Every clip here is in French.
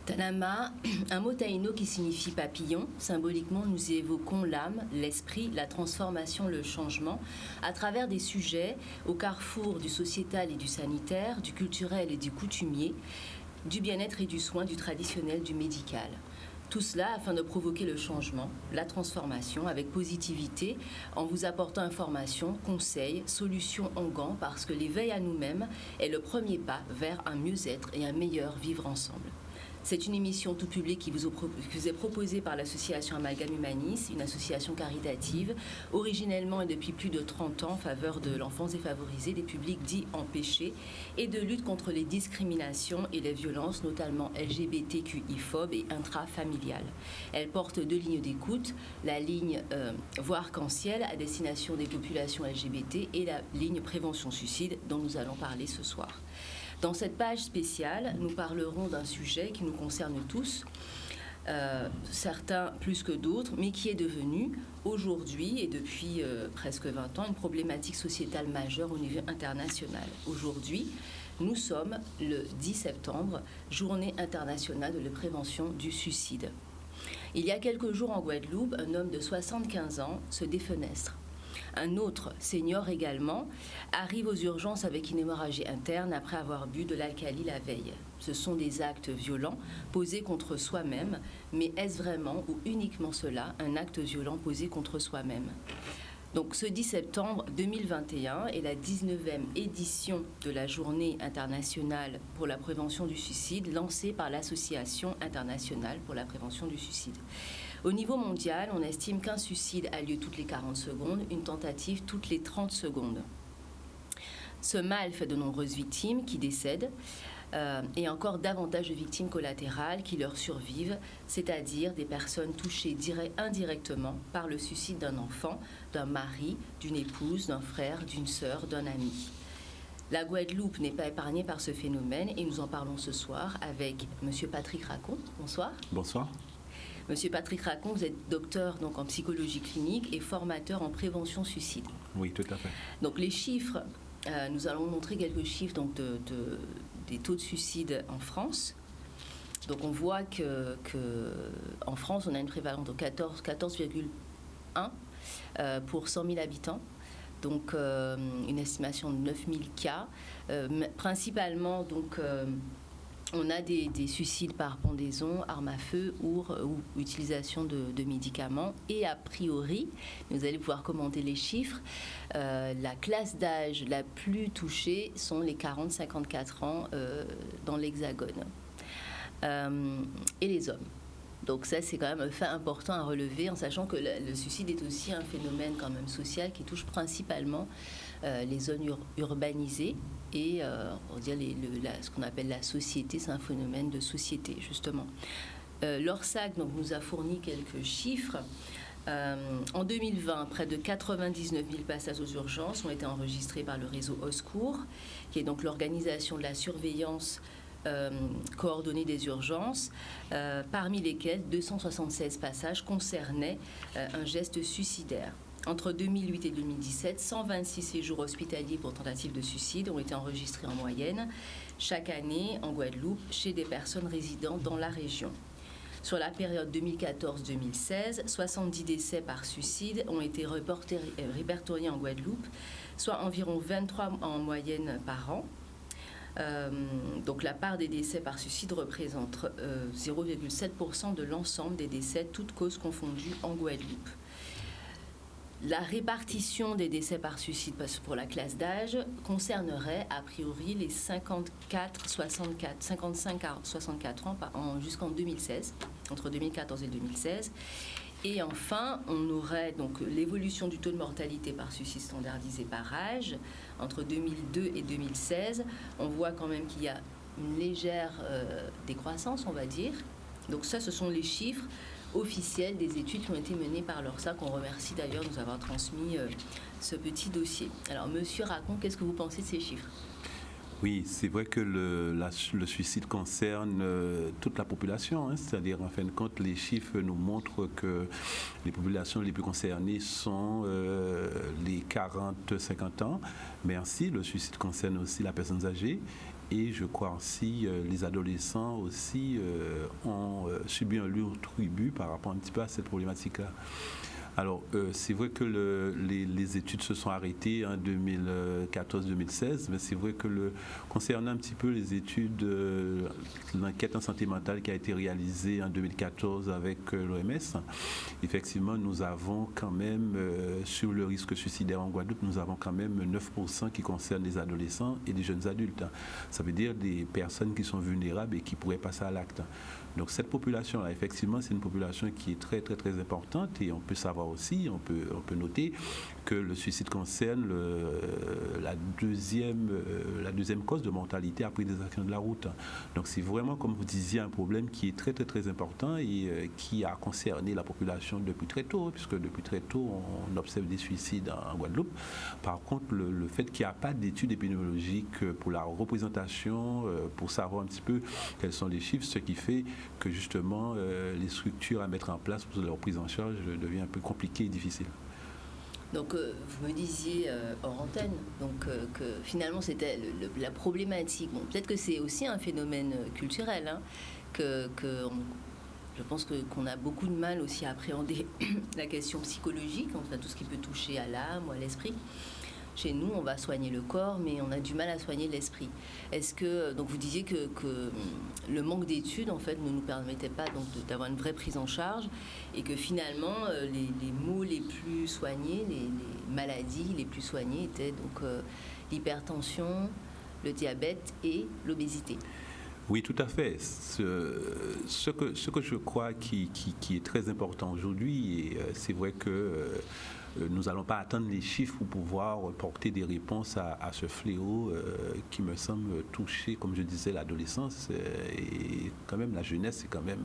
Tanama, un mot taïno qui signifie papillon. Symboliquement, nous y évoquons l'âme, l'esprit, la transformation, le changement, à travers des sujets au carrefour du sociétal et du sanitaire, du culturel et du coutumier, du bien-être et du soin, du traditionnel, du médical. Tout cela afin de provoquer le changement, la transformation avec positivité, en vous apportant informations, conseils, solutions en gants, parce que l'éveil à nous-mêmes est le premier pas vers un mieux-être et un meilleur vivre ensemble. C'est une émission tout public qui vous est proposée par l'association Amalgame Humanis, une association caritative, originellement et depuis plus de 30 ans en faveur de l'enfance défavorisée, des publics dits empêchés, et de lutte contre les discriminations et les violences, notamment LGBTQI-phobes et intrafamiliales. Elle porte 2 lignes d'écoute, la ligne Voix arc-en-ciel à destination des populations LGBT et la ligne Prévention Suicide dont nous allons parler ce soir. Dans cette page spéciale, nous parlerons d'un sujet qui nous concerne tous, certains plus que d'autres, mais qui est devenu aujourd'hui et depuis presque 20 ans une problématique sociétale majeure au niveau international. Aujourd'hui, nous sommes le 10 septembre, journée internationale de la prévention du suicide. Il y a quelques jours en Guadeloupe, un homme de 75 ans se défenestre. Un autre, senior également, arrive aux urgences avec une hémorragie interne après avoir bu de l'alcali la veille. Ce sont des actes violents posés contre soi-même, mais est-ce vraiment ou uniquement cela, un acte violent posé contre soi-même ? Donc ce 10 septembre 2021 est la 19e édition de la Journée internationale pour la prévention du suicide lancée par l'Association internationale pour la prévention du suicide. Au niveau mondial, on estime qu'un suicide a lieu toutes les 40 secondes, une tentative toutes les 30 secondes. Ce mal fait de nombreuses victimes qui décèdent et encore davantage de victimes collatérales qui leur survivent, c'est-à-dire des personnes touchées indirectement par le suicide d'un enfant, d'un mari, d'une épouse, d'un frère, d'une sœur, d'un ami. La Guadeloupe n'est pas épargnée par ce phénomène et nous en parlons ce soir avec M. Patrick Racon. Bonsoir. Bonsoir. Monsieur Patrick Racon, vous êtes docteur donc, en psychologie clinique et formateur en prévention suicide. Oui, tout à fait. Donc les chiffres, nous allons montrer quelques chiffres donc, des taux de suicide en France. Donc on voit qu'en France, on a une prévalence de 14,1 pour 100 000 habitants. Donc une estimation de 9 000 cas, principalement donc... on a des suicides par pendaison, arme à feu ou utilisation de médicaments. Et a priori, vous allez pouvoir commenter les chiffres, la classe d'âge la plus touchée sont les 40-54 ans dans l'Hexagone. Et les hommes. Donc ça, c'est quand même un fait important à relever, en sachant que le suicide est aussi un phénomène quand même social qui touche principalement les zones urbanisées et on va dire ce qu'on appelle la société, c'est un phénomène de société, justement. L'ORSAC donc, nous a fourni quelques chiffres. En 2020, près de 99 000 passages aux urgences ont été enregistrés par le réseau Oscours, qui est donc l'organisation de la surveillance coordonnée des urgences, parmi lesquels 276 passages concernaient un geste suicidaire. Entre 2008 et 2017, 126 séjours hospitaliers pour tentative de suicide ont été enregistrés en moyenne chaque année en Guadeloupe chez des personnes résidant dans la région. Sur la période 2014-2016, 70 décès par suicide ont été répertoriés en Guadeloupe, soit environ 23 en moyenne par an. Donc la part des décès par suicide représente 0,7% de l'ensemble des décès, toutes causes confondues en Guadeloupe. La répartition des décès par suicide pour la classe d'âge concernerait a priori les 55-64 ans jusqu'en 2016, entre 2014 et 2016. Et enfin, on aurait donc l'évolution du taux de mortalité par suicide standardisé par âge. Entre 2002 et 2016, on voit quand même qu'il y a une légère décroissance, on va dire. Donc ça, ce sont les chiffres officiels des études qui ont été menées par l'ORSAC. On remercie d'ailleurs de nous avoir transmis ce petit dossier. Alors, monsieur Racon, qu'est-ce que vous pensez de ces chiffres ? Oui, c'est vrai que le suicide concerne toute la population, hein, c'est-à-dire en fin de compte, les chiffres nous montrent que les populations les plus concernées sont les 40-50 ans, mais ainsi le suicide concerne aussi la personne âgée. Et je crois aussi les adolescents aussi ont subi un lourd tribut par rapport un petit peu à cette problématique-là. Alors, c'est vrai que les études se sont arrêtées en 2014-2016, mais c'est vrai que concernant un petit peu les études, l'enquête en santé mentale qui a été réalisée en 2014 avec l'OMS, effectivement, nous avons quand même, sur le risque suicidaire en Guadeloupe, nous avons quand même 9% qui concernent les adolescents et les jeunes adultes. Ça veut dire des personnes qui sont vulnérables et qui pourraient passer à l'acte. Donc cette population-là, effectivement, c'est une population qui est très, très, très importante et on peut savoir aussi, on peut noter que le suicide concerne la deuxième cause de mortalité après des accidents de la route. Donc c'est vraiment, comme vous disiez, un problème qui est très, très, très important et qui a concerné la population depuis très tôt, puisque depuis très tôt, on observe des suicides en Guadeloupe. Par contre, le fait qu'il n'y a pas d'études épidémiologiques pour la représentation, pour savoir un petit peu quels sont les chiffres, ce qui fait que justement les structures à mettre en place pour leur prise en charge devient un peu compliqué et difficile. Donc vous me disiez hors antenne que finalement c'était la problématique. Bon, peut-être que c'est aussi un phénomène culturel, hein, je pense qu'on a beaucoup de mal aussi à appréhender la question psychologique, enfin tout ce qui peut toucher à l'âme ou à l'esprit. Chez nous, on va soigner le corps, mais on a du mal à soigner l'esprit. Est-ce que, donc vous disiez que le manque d'études, en fait, ne nous permettait pas donc d'avoir une vraie prise en charge et que finalement, les maux les plus soignés, les maladies les plus soignées étaient donc l'hypertension, le diabète et l'obésité. Oui, tout à fait. Ce que je crois qui est très important aujourd'hui, et c'est vrai que nous n'allons pas attendre les chiffres pour pouvoir porter des réponses à ce fléau qui me semble toucher, comme je disais, l'adolescence et quand même la jeunesse, c'est quand même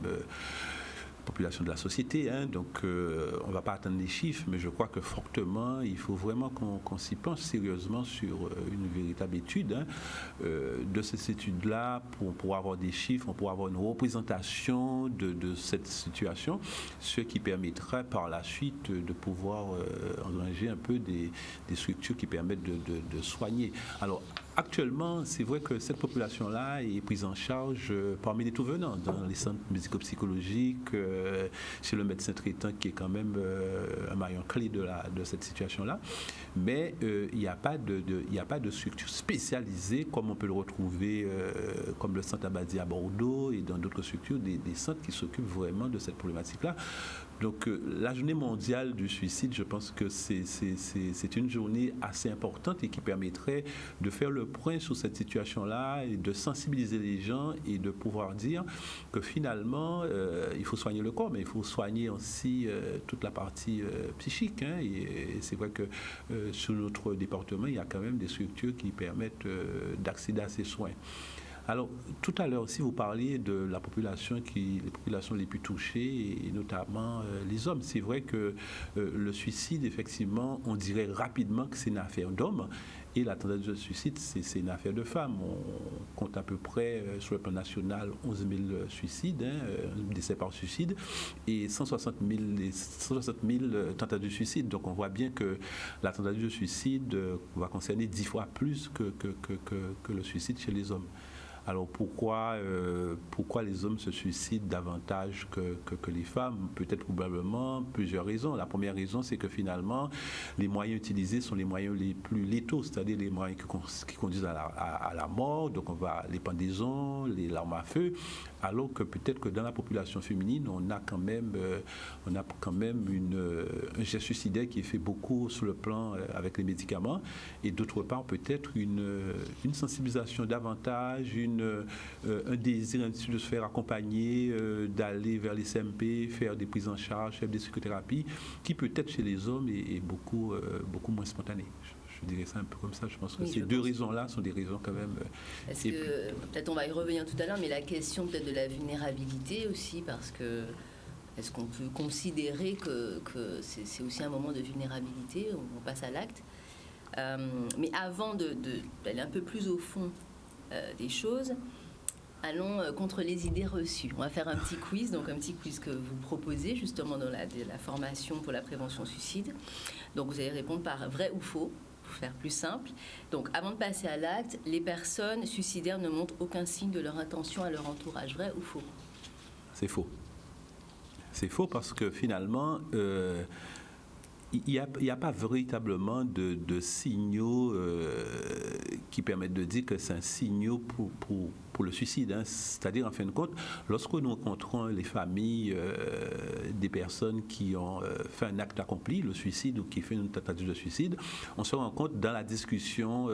population de la société, hein, donc on ne va pas attendre les chiffres, mais je crois que fortement, il faut vraiment qu'on s'y penche sérieusement sur une véritable étude, hein, de cette étude-là, pour avoir des chiffres, pour avoir une représentation de cette situation, ce qui permettra par la suite de pouvoir engranger un peu des structures qui permettent de soigner. Alors, actuellement, c'est vrai que cette population-là est prise en charge parmi les tout-venants dans les centres médico-psychologiques, chez le médecin traitant qui est quand même un maillon clé de cette situation-là. Mais il n'y a pas de structure spécialisée comme on peut le retrouver, comme le centre Abadi à Bordeaux et dans d'autres structures, des centres qui s'occupent vraiment de cette problématique-là. Donc la journée mondiale du suicide, je pense que c'est une journée assez importante et qui permettrait de faire le point sur cette situation-là et de sensibiliser les gens et de pouvoir dire que finalement, il faut soigner le corps, mais il faut soigner aussi toute la partie psychique. Hein, et c'est vrai que sur notre département, il y a quand même des structures qui permettent d'accéder à ces soins. Alors, tout à l'heure aussi, vous parliez de la population les populations les plus touchées, et notamment les hommes. C'est vrai que le suicide, effectivement, on dirait rapidement que c'est une affaire d'hommes, et la tendance de suicide, c'est une affaire de femmes. On compte à peu près, sur le plan national, 11 000 suicides, décès par suicide, et 160 000 tentatives de suicide. Donc, on voit bien que la tentative de suicide va concerner 10 fois plus que le suicide chez les hommes. Alors pourquoi les hommes se suicident davantage que les femmes? Peut-être probablement plusieurs raisons. La première raison, c'est que finalement, les moyens utilisés sont les moyens les plus létaux, c'est-à-dire les moyens qui conduisent à la mort. Donc on va les pendaisons, l'arme à feu, alors que peut-être que dans la population féminine, on a quand même un geste suicidaire qui est fait beaucoup sur le plan avec les médicaments, et d'autre part peut-être une sensibilisation davantage, un désir de se faire accompagner, d'aller vers les CMP, faire des prises en charge, faire des psychothérapies, qui peut-être chez les hommes est beaucoup moins spontané. Je dirais ça un peu comme ça. Je pense que ces deux raisons-là sont des raisons quand même. Est-ce que, peut-être on va y revenir tout à l'heure, mais la question peut-être de la vulnérabilité aussi, parce que est-ce qu'on peut considérer que c'est aussi un moment de vulnérabilité, on passe à l'acte. Mais avant d'aller un peu plus au fond des choses. Allons contre les idées reçues. On va faire un petit quiz, donc un petit quiz que vous proposez justement dans la formation pour la prévention suicide. Donc vous allez répondre par vrai ou faux, pour faire plus simple. Donc avant de passer à l'acte, les personnes suicidaires ne montrent aucun signe de leur intention à leur entourage. Vrai ou faux? C'est faux. C'est faux parce que finalement, il n'y a pas véritablement de signaux qui permettent de dire que c'est un signal pour le suicide. Hein. C'est-à-dire, en fin de compte, lorsque nous rencontrons les familles des personnes qui ont fait un acte accompli, le suicide, ou qui fait une tentative de suicide, on se rend compte dans la discussion,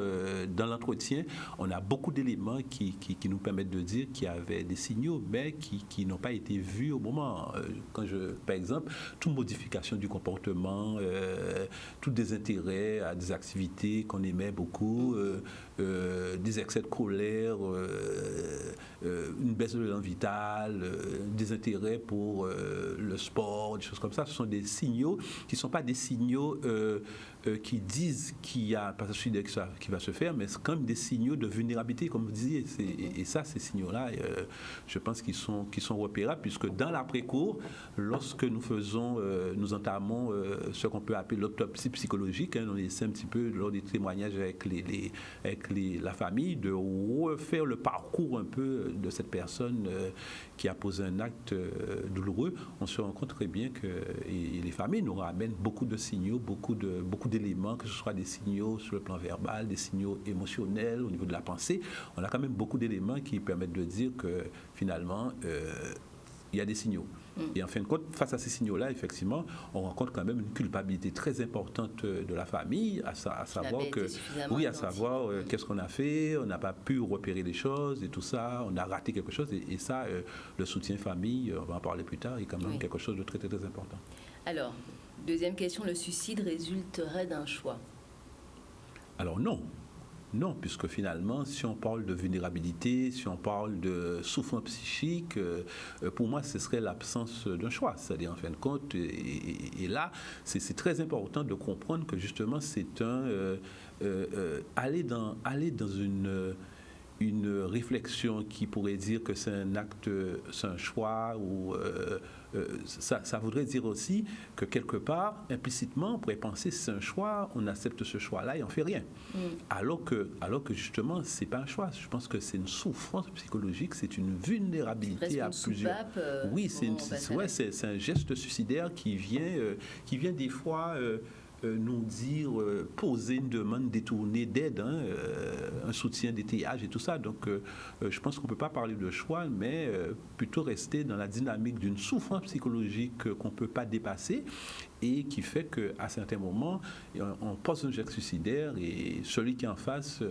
dans l'entretien, on a beaucoup d'éléments qui nous permettent de dire qu'il y avait des signaux, mais qui n'ont pas été vus au moment. Par exemple, toute modification du comportement, tout désintérêt à des activités qu'on aimait beaucoup, des excès de colère, une baisse de l'élan vital, des intérêts pour le sport, des choses comme ça. Ce sont des signaux qui ne sont pas des signaux qui disent qu'il y a un passage suicidaire qui va se faire, mais c'est quand même des signaux de vulnérabilité, comme vous disiez. Et ça, ces signaux-là, je pense qu'ils sont repérables, puisque dans l'après-cours, lorsque nous entamons ce qu'on peut appeler l'autopsie psychologique, on essaie un petit peu, lors des témoignages avec la famille, de refaire le parcours un peu de cette personne qui a posé un acte douloureux. On se rend compte très bien que et les familles nous ramènent beaucoup de signaux, beaucoup d'éléments, que ce soit des signaux sur le plan verbal, des signaux émotionnels au niveau de la pensée. On a quand même beaucoup d'éléments qui permettent de dire que finalement, il y a des signaux. Et en fin de compte, face à ces signaux-là, effectivement, on rencontre quand même une culpabilité très importante de la famille, à savoir qu'est-ce qu'on a fait, on n'a pas pu repérer les choses et tout ça, on a raté quelque chose. Et ça, le soutien famille, on va en parler plus tard, est quand même quelque chose de très, très, très important. Alors, deuxième question, le suicide résulterait d'un choix? Alors non. Non, puisque finalement, si on parle de vulnérabilité, si on parle de souffrance psychique, pour moi, ce serait l'absence d'un choix. C'est-à-dire, en fin de compte, et là, c'est très important de comprendre que justement, c'est aller dans une réflexion qui pourrait dire que c'est un acte, c'est un choix, ou ça voudrait dire aussi que quelque part, implicitement, on pourrait penser que c'est un choix, on accepte ce choix-là et on ne fait rien. Alors que justement, ce n'est pas un choix. Je pense que c'est une souffrance psychologique, c'est une vulnérabilité à plusieurs. Oui, c'est un geste suicidaire qui vient des fois nous dire, poser une demande détournée d'aide, un soutien d'étayage et tout ça. Donc, je pense qu'on ne peut pas parler de choix, mais plutôt rester dans la dynamique d'une souffrance psychologique qu'on ne peut pas dépasser et qui fait qu'à certains moments, on pose un geste suicidaire et celui qui est en face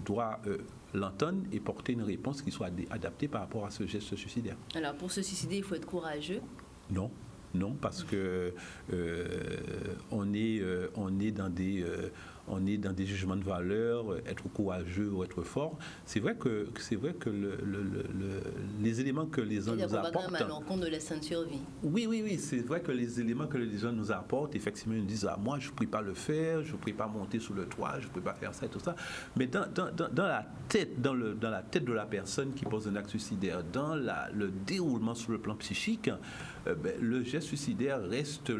doit l'entendre et porter une réponse qui soit adaptée par rapport à ce geste suicidaire. Alors, pour se suicider, il faut être courageux? Non, parce que on est dans des jugements de valeur, être courageux ou être fort. C'est vrai que les éléments que les gens nous apportent. On va quand même à l'encontre de l'instinct de survie. Oui, c'est vrai que les éléments que les gens nous apportent, effectivement, ils nous disent moi je ne pourrais pas le faire, je ne pourrais pas monter sur le toit, je ne pourrais pas faire ça et tout ça. Mais dans la tête de la personne qui pose un acte suicidaire, dans le déroulement sur le plan psychique, le geste suicidaire reste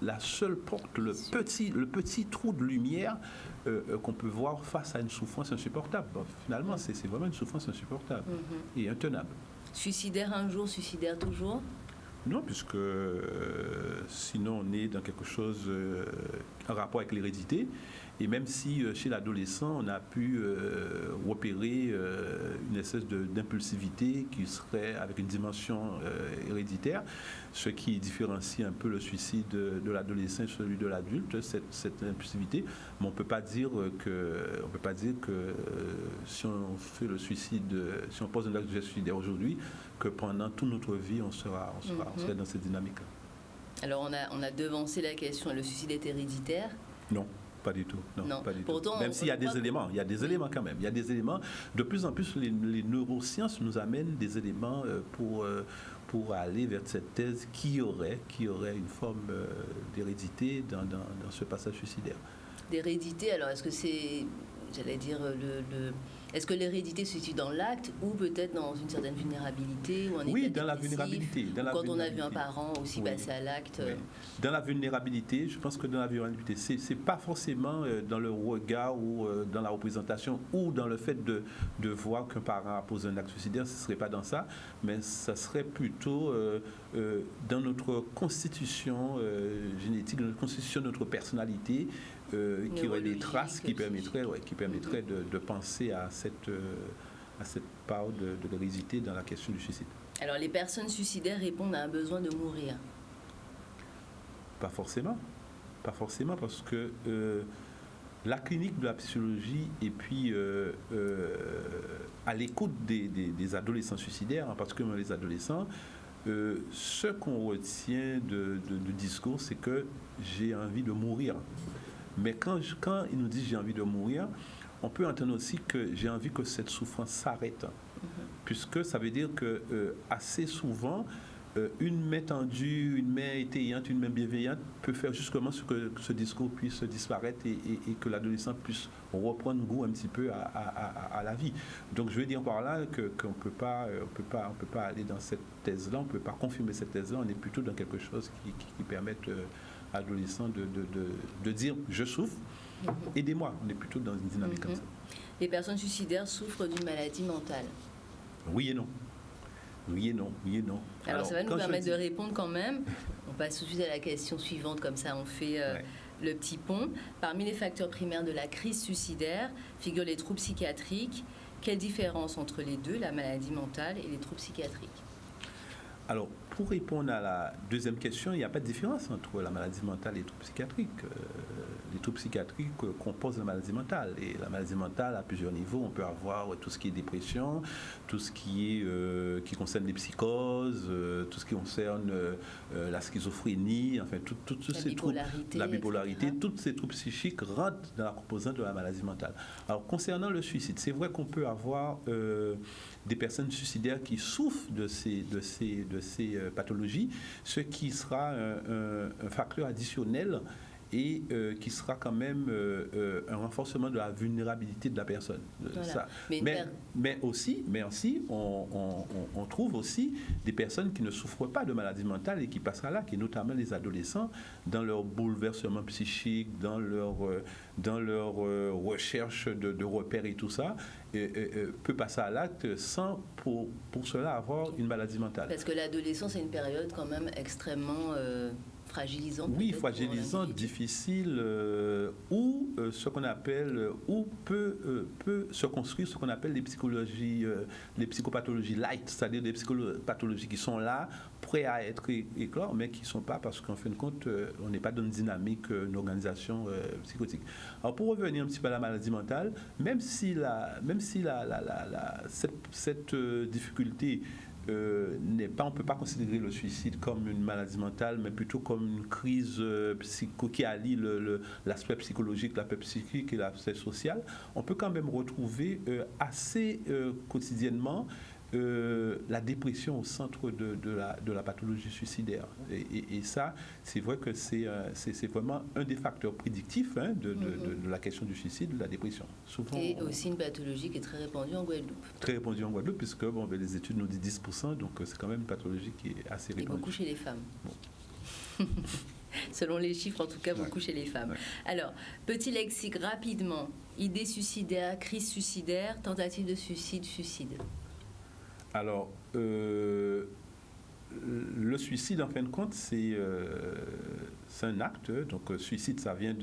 la seule porte, le petit trou de lumière qu'on peut voir face à une souffrance insupportable. Bon, finalement, c'est vraiment une souffrance insupportable et intenable. Suicidaire un jour, suicidaire toujours? Non, puisque sinon on est dans quelque chose en rapport avec l'hérédité. Et même si chez l'adolescent, on a pu repérer une espèce d'impulsivité qui serait avec une dimension héréditaire, ce qui différencie un peu le suicide de l'adolescent et celui de l'adulte, cette impulsivité. Mais on ne peut pas dire que si on fait le suicide, si on pose un acte de suicidaire aujourd'hui, que pendant toute notre vie, on sera dans cette dynamique-là. Alors on a devancé la question, le suicide est héréditaire? Non. Pas du tout. Non. Pas du Pourtant, tout. Même s'il y a des éléments, quand même. Il y a des éléments. De plus en plus, les neurosciences nous amènent des éléments pour aller vers cette thèse qui aurait une forme d'hérédité dans ce passage suicidaire. D'hérédité, alors est-ce que c'est j'allais dire, est-ce que l'hérédité se situe dans l'acte ou peut-être dans une certaine vulnérabilité ou un Oui, état dans la dépressif, vulnérabilité. quand on a vu un parent aussi Oui. passer à l'acte. Oui. Dans la vulnérabilité, je pense que dans la vulnérabilité, c'est pas forcément dans le regard ou dans la représentation ou dans le fait de voir qu'un parent a posé un acte suicidaire, ce serait pas dans ça, mais ça serait plutôt dans notre constitution génétique, dans notre constitution, notre personnalité, qui aurait des traces qui permettraient de penser à cette part de l'hérédité dans la question du suicide. Alors, les personnes suicidaires répondent à un besoin de mourir. Pas forcément, parce que la clinique de la psychologie et puis à l'écoute des adolescents suicidaires, en particulier les adolescents, ce qu'on retient du discours, c'est que j'ai envie de mourir. Mais quand ils nous disent j'ai envie de mourir, on peut entendre aussi que j'ai envie que cette souffrance s'arrête. Puisque ça veut dire que assez souvent, une main tendue, une main étayante, une main bienveillante peut faire justement ce que ce discours puisse disparaître et que l'adolescent puisse reprendre goût un petit peu à la vie. Donc je veux dire par là qu'on peut pas aller dans cette thèse-là, on ne peut pas confirmer cette thèse-là, on est plutôt dans quelque chose qui permette à l'adolescent de dire je souffre, aidez-moi. On est plutôt dans une dynamique comme ça. Les personnes suicidaires souffrent d'une maladie mentale. Oui et non. Alors ça va nous permettre de répondre quand même. On passe tout de suite à la question suivante, comme ça on fait le petit pont. Parmi les facteurs primaires de la crise suicidaire figurent les troubles psychiatriques. Quelle différence entre les deux, la maladie mentale et les troubles psychiatriques? Alors, pour répondre à la deuxième question, il n'y a pas de différence entre la maladie mentale et les troubles psychiatriques. Les troubles psychiatriques composent la maladie mentale. Et la maladie mentale, à plusieurs niveaux, on peut avoir tout ce qui est dépression, tout ce qui concerne les psychoses, tout ce qui concerne la schizophrénie, enfin, tous ces troubles, la bipolarité, tous ces troubles psychiques rentrent dans la composante de la maladie mentale. Alors, concernant le suicide, c'est vrai qu'on peut avoir des personnes suicidaires qui souffrent de ces pathologies, ce qui sera un facteur additionnel et qui sera quand même un renforcement de la vulnérabilité de la personne. Voilà. Ça. Mais aussi, on trouve aussi des personnes qui ne souffrent pas de maladie mentale et qui passent à l'acte, et notamment les adolescents, dans leur bouleversement psychique, dans leur recherche de repères et tout ça, peut passer à l'acte sans pour cela avoir une maladie mentale. Parce que l'adolescence est une période quand même extrêmement fragilisante. Oui, fragilisante, difficile, où ce qu'on appelle, où peut se construire ce qu'on appelle les psychopathologies light, c'est-à-dire des psychopathologies qui sont là, prêts à être éclore, mais qui ne sont pas, parce qu'en fin de compte, on n'est pas dans une dynamique, une organisation psychotique. Alors, pour revenir un petit peu à la maladie mentale, même si cette difficulté n'est pas, on ne peut pas considérer le suicide comme une maladie mentale, mais plutôt comme une crise qui allie l'aspect psychologique, l'aspect psychique et l'aspect social. On peut quand même retrouver assez quotidiennement la dépression au centre de la pathologie suicidaire. Et ça, c'est vrai que c'est vraiment un des facteurs prédictifs de la question du suicide, de la dépression. Souvent, et aussi une pathologie qui est très répandue en Guadeloupe. Très répandue en Guadeloupe, puisque les études nous disent 10%, donc c'est quand même une pathologie qui est assez répandue. Et beaucoup chez les femmes. Bon. Selon les chiffres, en tout cas, beaucoup chez les femmes. Alors, petit lexique rapidement. Idée suicidaire, crise suicidaire, tentative de suicide, suicide. Alors, le suicide, en fin de compte, c'est un acte. Donc, suicide, ça vient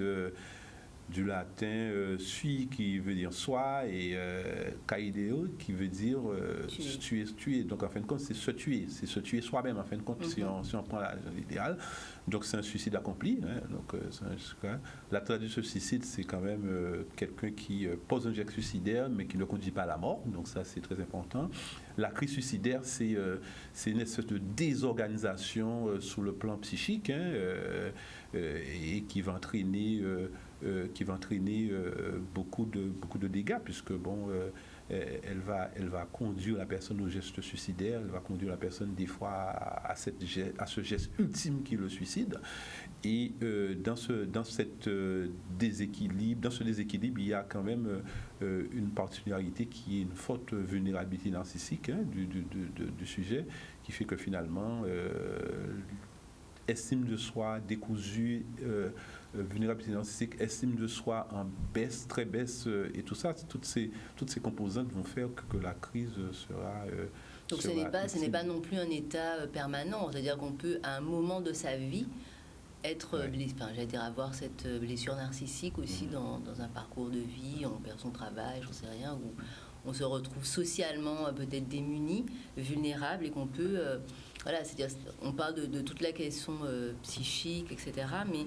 du latin sui, qui veut dire soi, et kaideo, qui veut dire tuer. Donc, en fin de compte, c'est se tuer soi-même, en fin de compte, si on prend l'idéal. Donc, c'est un suicide accompli. Donc, la traduction de suicide, c'est quand même quelqu'un qui pose un geste suicidaire, mais qui ne conduit pas à la mort. Donc, ça, c'est très important. La crise suicidaire, c'est une espèce de désorganisation sur le plan psychique, et qui va entraîner beaucoup de dégâts, puisque elle va conduire la personne au geste suicidaire, elle va conduire la personne des fois à ce geste ultime qui est le suicide. Et dans ce déséquilibre, il y a quand même une particularité qui est une forte vulnérabilité narcissique du sujet, qui fait que finalement, estime de soi décousue, vulnérabilité narcissique, estime de soi en baisse, très baisse, et tout ça, toutes ces composantes vont faire que la crise sera... Donc ce n'est pas non plus un état permanent, c'est-à-dire qu'on peut, à un moment de sa vie, être avoir cette blessure narcissique aussi dans un parcours de vie, on perd son travail, j'en sais rien, où on se retrouve socialement peut-être démuni, vulnérable, et qu'on peut... voilà, c'est-à-dire, on parle de toute la question psychique, etc., mais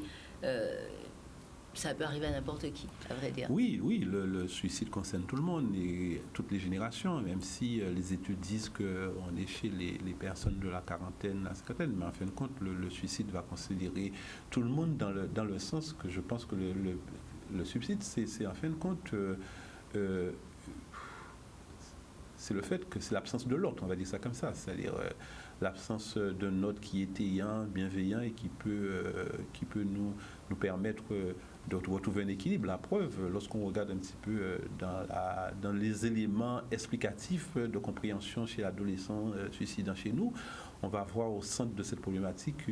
ça peut arriver à n'importe qui, à vrai dire. Oui, le suicide concerne tout le monde et toutes les générations, même si les études disent qu'on est chez les personnes de la quarantaine, la cinquantaine, mais en fin de compte, le suicide va considérer tout le monde dans le sens que je pense que le suicide, c'est en fin de compte... c'est le fait que c'est l'absence de l'autre, on va dire ça comme ça, c'est-à-dire l'absence d'un autre qui est ayant, bienveillant et qui peut nous permettre de retrouver un équilibre. La preuve, lorsqu'on regarde un petit peu dans les éléments explicatifs de compréhension chez l'adolescent suicidant chez nous, on va voir au centre de cette problématique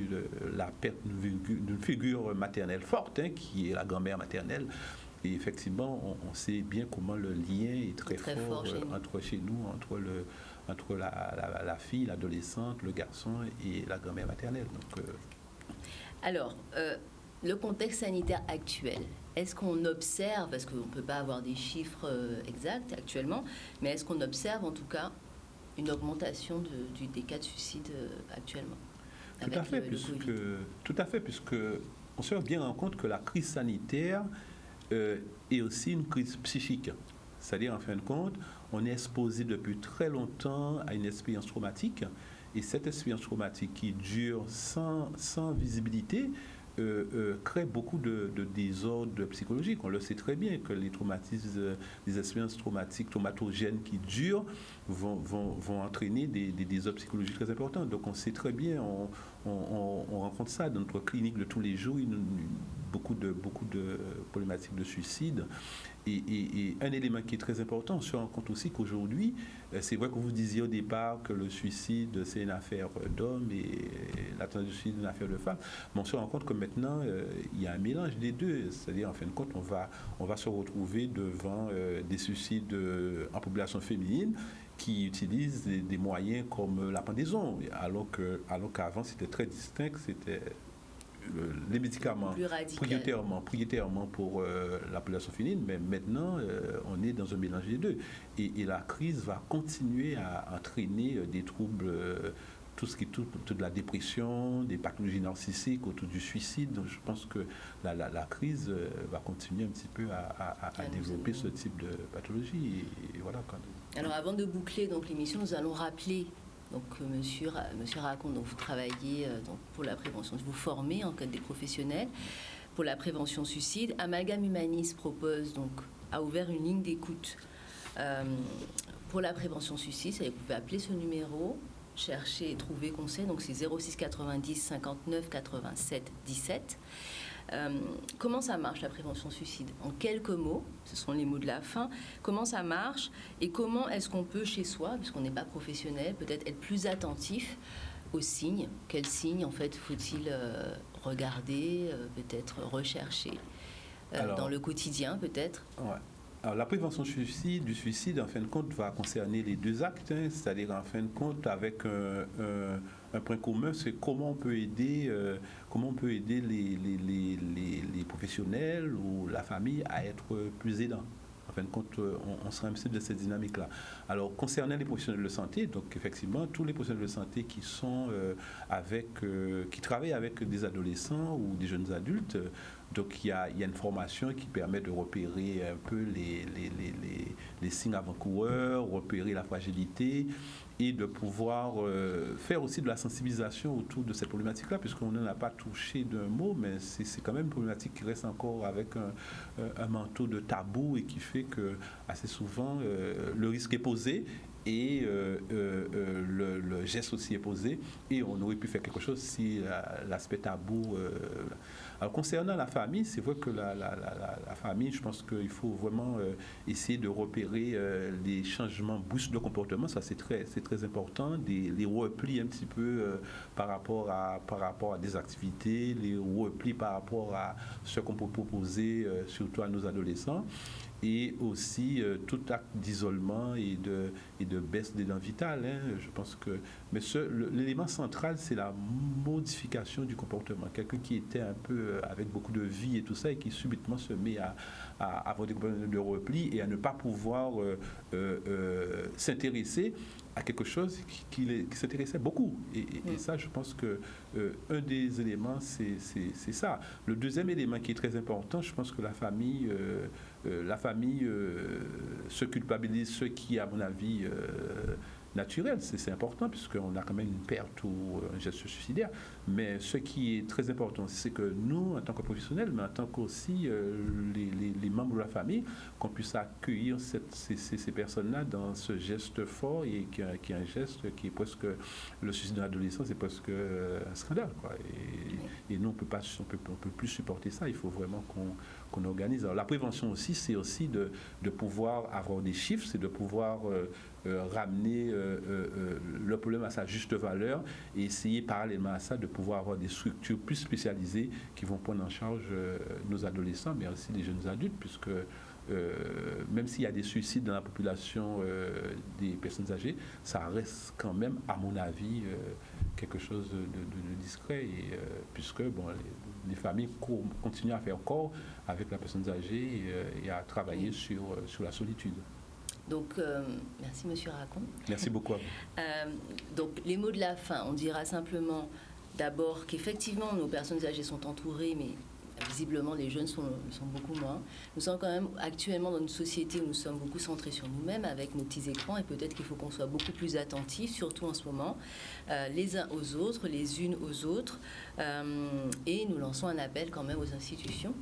la perte d'une figure maternelle forte, qui est la grand-mère maternelle. Et effectivement, on sait bien comment le lien est très fort chez nous, entre la fille, l'adolescente, le garçon et la grand-mère maternelle. Donc, Alors, le contexte sanitaire actuel, est-ce qu'on observe, parce qu'on ne peut pas avoir des chiffres exacts actuellement, mais est-ce qu'on observe en tout cas une augmentation des cas de suicide actuellement? Tout à fait, puisque on se rend bien en compte que la crise sanitaire est aussi une crise psychique. C'est-à-dire, en fin de compte, on est exposé depuis très longtemps à une expérience traumatique, et cette expérience traumatique qui dure sans visibilité crée beaucoup de désordres psychologiques. On le sait très bien que les traumatismes, les expériences traumatiques, traumatogènes qui durent vont entraîner des désordres psychologiques très importants. Donc on sait très bien, on rencontre ça dans notre clinique de tous les jours, beaucoup de problématiques de suicide. Et un élément qui est très important, on se rend compte aussi qu'aujourd'hui, c'est vrai que vous disiez au départ que le suicide, c'est une affaire d'hommes et la tentative de suicide, une affaire de femmes. Mais on se rend compte que maintenant, il y a un mélange des deux. C'est-à-dire, en fin de compte, on va se retrouver devant des suicides en population féminine qui utilisent des moyens comme la pendaison, alors qu'avant, c'était très distinct, c'était... les médicaments prioritairement pour la population féminine, mais maintenant on est dans un mélange des deux, et la crise va continuer à entraîner des troubles, toute la dépression, des pathologies narcissiques autour du suicide. Donc je pense que la crise va continuer un petit peu à développer ce type de pathologie, et voilà. Alors avant de boucler donc l'émission, nous allons rappeler. Donc, monsieur Racon, donc vous travaillez donc pour la prévention, vous formez en cas des professionnels pour la prévention suicide. Amalgame Humaniste a ouvert une ligne d'écoute pour la prévention suicide. Vous pouvez appeler ce numéro, chercher et trouver conseil. Donc c'est 06 90 59 87 17. Comment ça marche la prévention suicide? En quelques mots, ce sont les mots de la fin, comment ça marche et comment est-ce qu'on peut chez soi, puisqu'on n'est pas professionnel, peut-être être plus attentif aux signes? Quels signes en fait faut-il regarder, peut-être rechercher dans le quotidien peut-être? Ouais. Alors, la prévention du suicide, en fin de compte, va concerner les deux actes, c'est-à-dire en fin de compte avec un point commun, c'est comment on peut aider les professionnels ou la famille à être plus aidants. En fin de compte, on sera un peu de cette dynamique-là. Alors, concernant les professionnels de santé, donc effectivement, tous les professionnels de santé qui sont qui travaillent avec des adolescents ou des jeunes adultes Donc il y a une formation qui permet de repérer un peu les signes avant-coureurs, repérer la fragilité et de pouvoir faire aussi de la sensibilisation autour de cette problématique-là, puisqu'on n'en a pas touché d'un mot, mais c'est quand même une problématique qui reste encore avec un manteau de tabou et qui fait que assez souvent le risque est posé et le geste aussi est posé, et on aurait pu faire quelque chose si l'aspect tabou... Alors concernant la famille, c'est vrai que la famille, je pense qu'il faut vraiment essayer de repérer les changements brusques de comportement, ça c'est très important, les replis un petit peu par rapport à des activités, les replis par rapport à ce qu'on peut proposer, surtout à nos adolescents, et aussi tout acte d'isolement et de baisse d'élan vital. Je pense que... Mais l'élément central, c'est la modification du comportement. Quelqu'un qui était un peu avec beaucoup de vie et tout ça, et qui subitement se met à avoir des comportements de repli et à ne pas pouvoir s'intéresser à quelque chose qui s'intéressait beaucoup. Et ça, je pense que un des éléments, c'est ça. Le deuxième élément qui est très important, je pense que la famille se culpabilise, ce qui, à mon avis, naturel, c'est important puisqu'on a quand même une perte ou un geste suicidaire, mais ce qui est très important, c'est que nous, en tant que professionnels, mais en tant qu'aussi les membres de la famille, qu'on puisse accueillir ces personnes-là dans ce geste fort et qui est un geste qui est presque, le suicide de l'adolescent, c'est presque un scandale, quoi. Et nous, on peut plus supporter ça, il faut vraiment qu'on organise. Alors, la prévention aussi, c'est aussi de pouvoir avoir des chiffres, c'est de pouvoir ramener le problème à sa juste valeur et essayer parallèlement à ça de pouvoir avoir des structures plus spécialisées qui vont prendre en charge nos adolescents, mais aussi les jeunes adultes, puisque même s'il y a des suicides dans la population des personnes âgées, ça reste quand même, à mon avis, quelque chose de discret, et, puisque les familles continuent à faire corps avec la personne âgée et à travailler sur la solitude. Donc, merci Monsieur Racon. Merci beaucoup à vous. Donc, les mots de la fin, on dira simplement d'abord qu'effectivement nos personnes âgées sont entourées, mais visiblement les jeunes sont beaucoup moins. Nous sommes quand même actuellement dans une société où nous sommes beaucoup centrés sur nous-mêmes avec nos petits écrans, et peut-être qu'il faut qu'on soit beaucoup plus attentifs, surtout en ce moment, les uns aux autres, les unes aux autres, et nous lançons un appel quand même aux institutions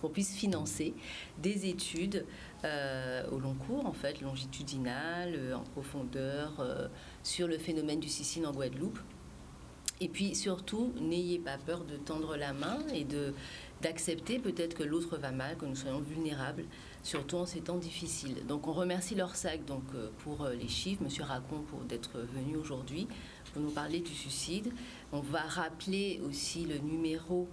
qu'on puisse financer des études au long cours, en fait, longitudinales, en profondeur, sur le phénomène du suicide en Guadeloupe. Et puis surtout, n'ayez pas peur de tendre la main et d'accepter peut-être que l'autre va mal, que nous soyons vulnérables, surtout en ces temps difficiles. Donc on remercie l'ORSAC pour les chiffres, Monsieur Racon d'être venu aujourd'hui pour nous parler du suicide. On va rappeler aussi le numéro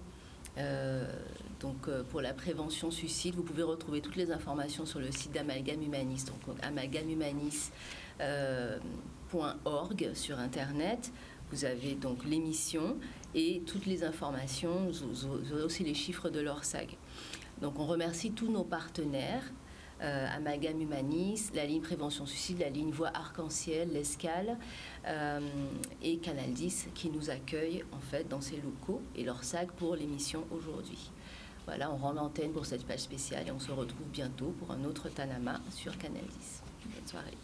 pour la prévention suicide. Vous pouvez retrouver toutes les informations sur le site d'Amalgame Humanis, donc amalgamehumanis.org sur Internet. Vous avez donc l'émission et toutes les informations. Vous aurez aussi les chiffres de l'ORSAG. Donc on remercie tous nos partenaires, Amalgame Humanis, la ligne Prévention Suicide, la ligne Voix Arc-en-Ciel, l'Escale et Canal 10 qui nous accueillent en fait dans ces locaux, et l'ORSAG pour l'émission aujourd'hui. Voilà, on rend l'antenne pour cette page spéciale et on se retrouve bientôt pour un autre Tanama sur Canal 10. Bonne soirée.